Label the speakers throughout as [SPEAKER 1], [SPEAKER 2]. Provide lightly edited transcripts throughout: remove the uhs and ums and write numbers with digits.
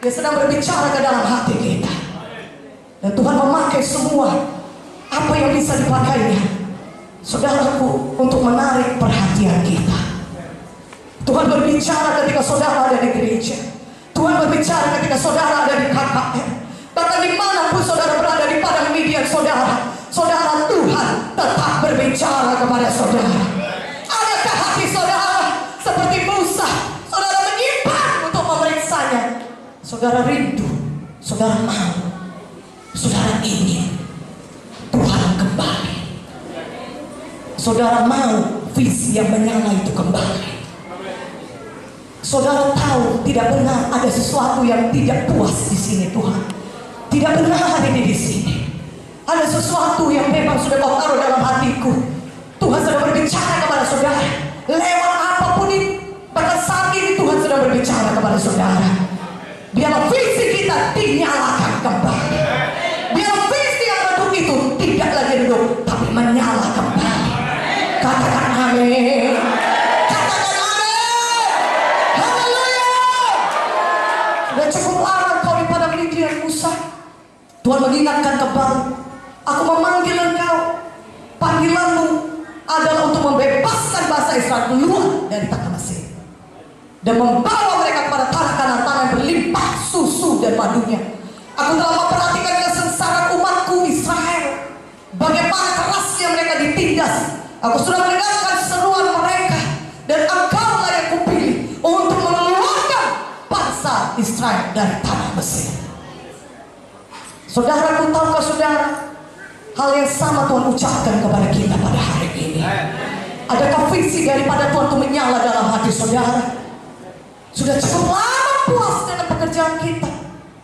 [SPEAKER 1] Dia sedang berbicara ke dalam hati kita. Dan Tuhan memakai semua apa yang bisa dipakainya, saudaraku, untuk menarik perhatian kita. Tuhan berbicara ketika saudara ada di gereja. Tuhan berbicara ketika saudara ada di KKR. Bahkan dimanapun saudara berada di padang media saudara, Tuhan tetap berbicara kepada saudara. Adakah hati saudara seperti Musa? Saudara menyimpan untuk memeriksanya. Saudara rindu, saudara mau, saudara ingin Tuhan kembali. Saudara mau visi yang menyala itu kembali. Saudara tahu tidak benar ada sesuatu yang tidak puas di sini Tuhan. Tidak benar ada di sini. Ada sesuatu yang memang sudah kau taruh dalam hatiku. Tuhan sudah berbicara kepada saudara lewat apapun itu. Bahkan saat ini Tuhan sudah berbicara kepada saudara. Biarlah visi kita dinyalakan kembali. Biarlah visi yang redup itu tidak lagi redup, tapi menyala kembali. Katakan amin. Cukup lama kau di padang Midian, Musa. Tuhan mengingatkan kembali, aku memanggil engkau. Panggilanmu adalah untuk membebaskan bangsa Israel keluar dari tanah Mesir dan membawa mereka kepada tanah Kanaan, tanah yang berlimpah susu dan madunya. Aku telah memperhatikan kesengsaraan umatku Israel, bagaimana kerasnya mereka ditindas. Aku sudah mendengarkan seruan mereka, dan engkaulah yang kupilih untuk mengeluarkan bangsa Israel dari tanah Mesir. Saudaraku, tahukah saudara, hal yang sama Tuhan ucapkan kepada kita pada hari ini. Adakah visi daripada Tuhan itu menyala dalam hati saudara? Sudah cukup lama puas dengan pekerjaan kita,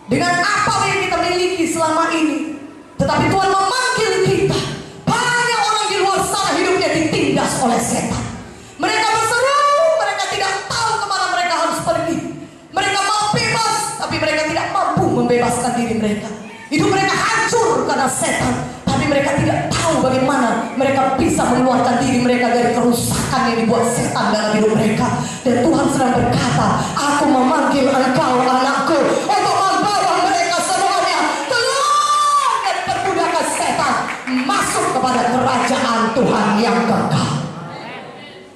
[SPEAKER 1] dengan apa yang kita miliki selama ini, tetapi Tuhan memanggil kita. Banyak orang di luar sana hidupnya ditindas oleh setan. Mereka berseru, mereka tidak tahu kemana mereka harus pergi. Mereka mau bebas, tapi mereka tidak mampu membebaskan diri mereka. Hidup mereka hancur karena setan, tapi mereka tidak tahu bagaimana mereka bisa mengeluarkan diri mereka dari kerusakan yang dibuat setan dalam hidup mereka. Dan Tuhan sedang berkata, aku memanggil engkau anakku untuk membawa mereka semuanya keluar dari perbudakan setan, masuk kepada kerajaan Tuhan yang kekal.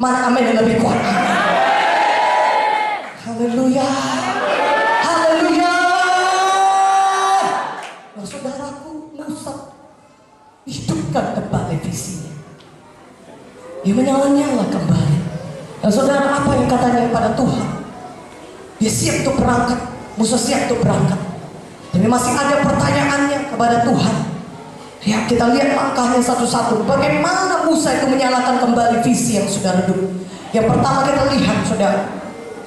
[SPEAKER 1] Mana amin yang lebih kuat? Haleluya. Haleluya. Nah, saudaraku, Musa hidupkan kembali visinya. Dia menyala-nyala kembali. Dan saudara, apa yang katanya pada Tuhan? Dia siap untuk berangkat. Musa siap untuk berangkat. Tapi masih ada pertanyaannya kepada Tuhan. Ya, kita lihat langkahnya satu-satu. Bagaimana Musa itu menyalakan kembali visi yang sudah redup. Yang pertama kita lihat, saudara.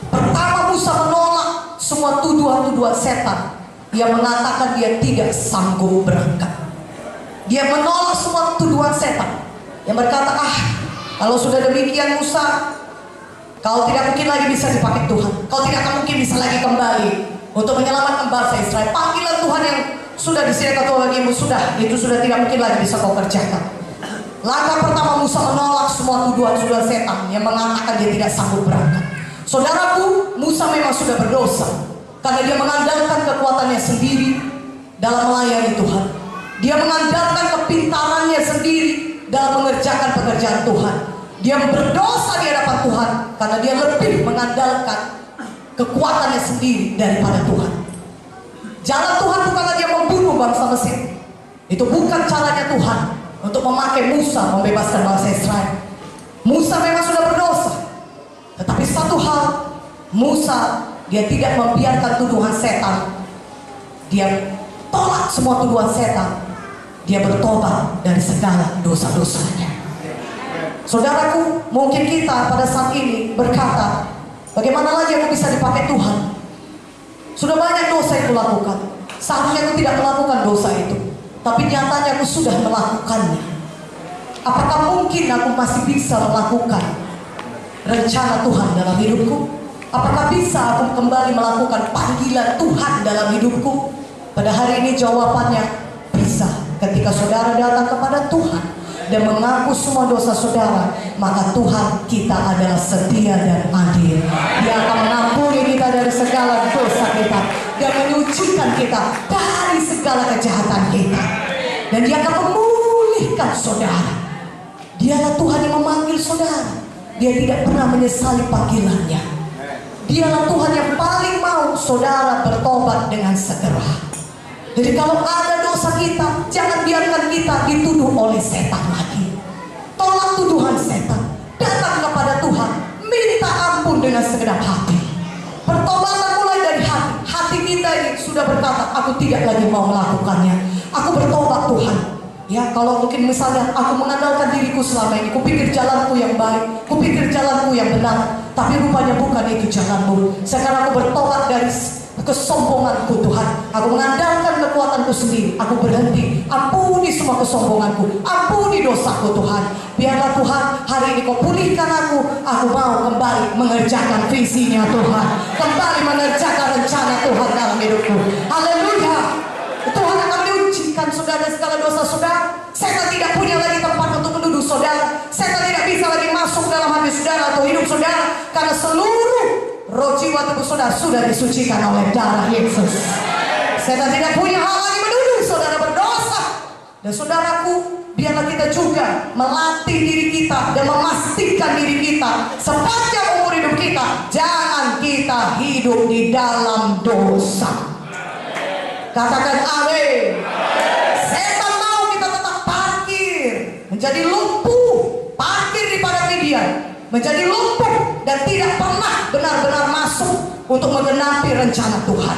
[SPEAKER 1] Pertama, Musa menolak semua tuduhan-tuduhan setan yang mengatakan dia tidak sanggup berangkat. Dia menolak semua tuduhan setan yang berkata, kalau sudah demikian Musa, kau tidak mungkin lagi bisa dipakai Tuhan. Kau tidak akan mungkin bisa lagi kembali untuk menyelamatkan bangsa Israel. Panggilan Tuhan yang sudah disediakan Tuhan bagimu itu sudah tidak mungkin lagi bisa kau kerjakan. Langkah pertama, Musa menolak semua tuduhan-tuduhan setan yang mengatakan dia tidak sanggup berangkat. Saudaraku, Musa memang sudah berdosa karena dia mengandalkan kekuatannya sendiri dalam melayani Tuhan. Dia mengandalkan kepintarannya sendiri dalam mengerjakan pekerjaan Tuhan. Dia berdosa di hadapan Tuhan karena dia lebih mengandalkan kekuatannya sendiri daripada Tuhan. Jalan Tuhan bukanlah dia membunuh bangsa Mesir. Itu bukan caranya Tuhan untuk memakai Musa membebaskan bangsa Israel. Musa memang sudah berdosa, tetapi satu hal, Musa dia tidak membiarkan tuduhan setan. Dia tolak semua tuduhan setan. Dia bertobat dari segala dosa-dosanya. Saudaraku, mungkin kita pada saat ini berkata, bagaimana lagi aku bisa dipakai Tuhan? Sudah banyak dosa yang kulakukan. Seharusnya aku tidak melakukan dosa itu, tapi nyatanya aku sudah melakukannya. Apakah mungkin aku masih bisa melakukan rencana Tuhan dalam hidupku? Apakah bisa aku kembali melakukan panggilan Tuhan dalam hidupku? Pada hari ini jawabannya bisa. Ketika saudara datang kepada Tuhan dan mengaku semua dosa saudara, maka Tuhan kita adalah setia dan adil. Dia akan mengampuni kita dari segala dosa kita dan menyucikan kita dari segala kejahatan kita. Dan Dia akan memulihkan saudara. Dialah Tuhan yang memanggil saudara. Dia tidak pernah menyesali panggilannya. Dialah Tuhan yang paling mau saudara bertobat dengan segera. Jadi kalau ada dosa kita, jangan biarkan kita dituduh oleh setan lagi. Tolak tuduhan setan. Datang kepada Tuhan, minta ampun dengan segenap hati. Pertobatan mulai dari hati. Hati kita ini sudah berkata, aku tidak lagi mau melakukannya. Aku bertobat Tuhan. Ya, kalau mungkin misalnya aku mengandalkan diriku selama ini, kupikir jalanku yang baik, kupikir jalanku yang benar, tapi rupanya bukan itu jalanmu. Sekarang aku bertobat dari kesombonganku Tuhan. Aku mengandalkan kekuatanku sendiri. Aku berhenti. Ampuni semua kesombonganku. Ampuni dosaku Tuhan. Biarlah Tuhan hari ini Kau pulihkan aku. Aku mau kembali mengerjakan visinya Tuhan. Kembali mengerjakan rencana Tuhan dalam hidupku. Haleluya. Tuhan akan mensucikan saudara dari segala dosa saudara. Setan tidak punya lagi tempat untuk menuduh saudara. Setan tidak bisa lagi masuk dalam hati saudara atau hidup saudara. Karena seluruh roh jiwa tubuh saudara sudah disucikan oleh darah Yesus. Setan tidak punya hal lagi menuduh saudara berdosa. Dan saudaraku, biarlah kita juga melatih diri kita dan memastikan diri kita sepanjang umur hidup kita, jangan kita hidup di dalam dosa. Katakan amin. Setan mau kita tetap parkir, menjadi lumpuh, parkir di padang Midian, menjadi lumpuh dan tidak pernah benar-benar masuk untuk menggenapi rencana Tuhan.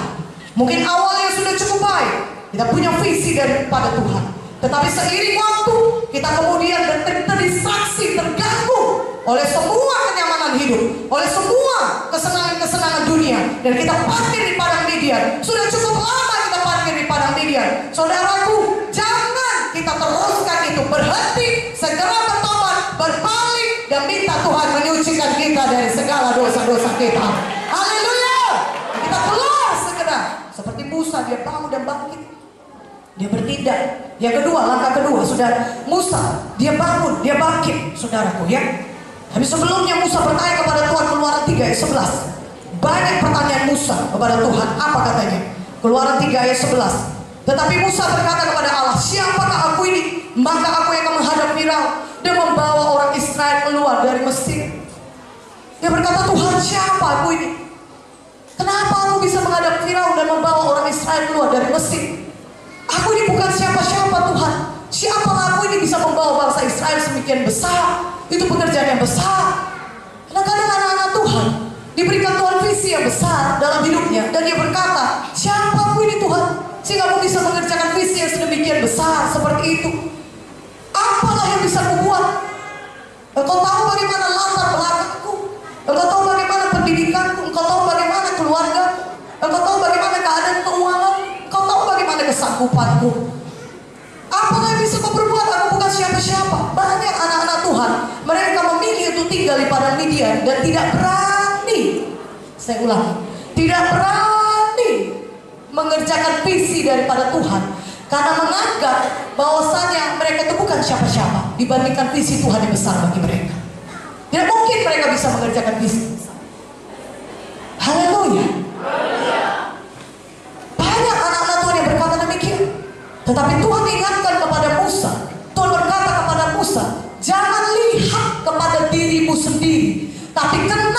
[SPEAKER 1] Mungkin awalnya sudah cukup baik, kita punya visi daripada Tuhan, tetapi seiring waktu kita kemudian terdistraksi, terganggu oleh semua kenyamanan hidup, oleh semua kesenangan-kesenangan dunia, dan kita parkir di padang Midian. Sudah cukup lama kita parkir di padang Midian. Saudaraku, jangan kita teruskan itu. Berhenti, segera bertobat, berbalik, dan minta Tuhan menyucikan kita dari segala dosa-dosa kita. Haleluya. Kita keluar segera. Seperti Musa, dia bangun dan bangkit. Dia bertindak. Yang kedua, langkah kedua, saudara, Musa, dia bangun, dia bangkit, saudaraku ya. Tapi sebelumnya Musa bertanya kepada Tuhan, Keluaran 3 ayat 11. Banyak pertanyaan Musa kepada Tuhan. Apa katanya? Keluaran 3 ayat 11. Tetapi Musa berkata kepada Allah, siapakah aku ini? Maka aku yang akan menghadap Firaun dan membawa orang Israel keluar dari Mesir. Dia berkata, Tuhan, siapa aku ini? Kenapa aku bisa menghadap Firaun dan membawa orang Israel keluar dari Mesir? Aku ini bukan siapa-siapa Tuhan. Siapa aku ini bisa membawa bangsa Israel semikian besar? Itu pekerjaan yang besar. Kadang-kadang anak-anak Tuhan diberikan Tuhan visi yang besar dalam hidupnya, dan dia berkata, siapa aku ini Tuhan, sehingga aku bisa mengerjakan visi yang sedemikian besar seperti itu? Apalah yang bisa kubuat? Engkau tahu bagaimana latar belakangku, engkau tahu bagaimana pendidikanku, engkau tahu bagaimana keluarga, engkau tahu bagaimana keadaan keuangan, engkau tahu bagaimana kesanggupanku. Apalah yang bisa kau perbuat? Aku bukan siapa-siapa. Banyak anak-anak Tuhan, mereka memilih untuk tinggal di padang Midian dan tidak berani. Saya ulangi, tidak berani mengerjakan visi daripada Tuhan, karena menganggap bahwasanya mereka itu bukan siapa-siapa dibandingkan visi Tuhan yang besar bagi mereka. Tidak mungkin mereka bisa mengerjakan visi besar. Haleluya. Banyak anak-anak Tuhan yang berkata demikian. Tetapi Tuhan ingatkan kepada Musa. Tuhan berkata kepada Musa, jangan lihat kepada dirimu sendiri, tapi kenal